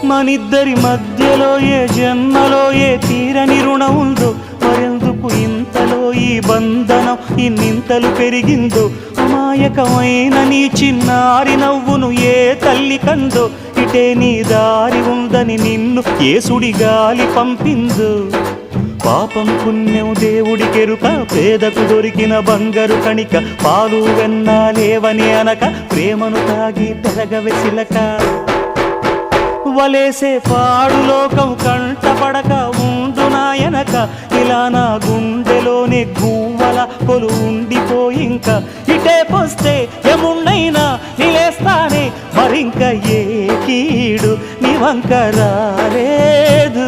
మనిద్దరి మధ్యలో ఏ జన్మలో ఏ తీరని రుణం ఉందో, మరెందుకు ఇంతలో ఈ బంధనం ఇన్నింతలు పెరిగిందో, అమాయకమైన నీ చిన్నారి నవ్వును ఏ తల్లి కందో, ఇటే నీ దారి ఉందని నిన్ను ఏ సుడి గాలి పంపిందో. పాపం పుణ్యం దేవుడికెరుక, పేదకు దొరికిన బంగారు కణిక, పాలు వెన్నాలేవని అనక ప్రేమను తాగి పెరగవెసిలక. వలేసే పాడు లోకం కంటపడక ఉండు నాయనక, ఇలా నా గుండెలోనే గువ్వల కొలు ఉండిపోయింక. ఇటే పోస్తే ఎమున్నైనా నిలేస్తానే, మరింక ఏ కీడు నీ వంక రాలేదు.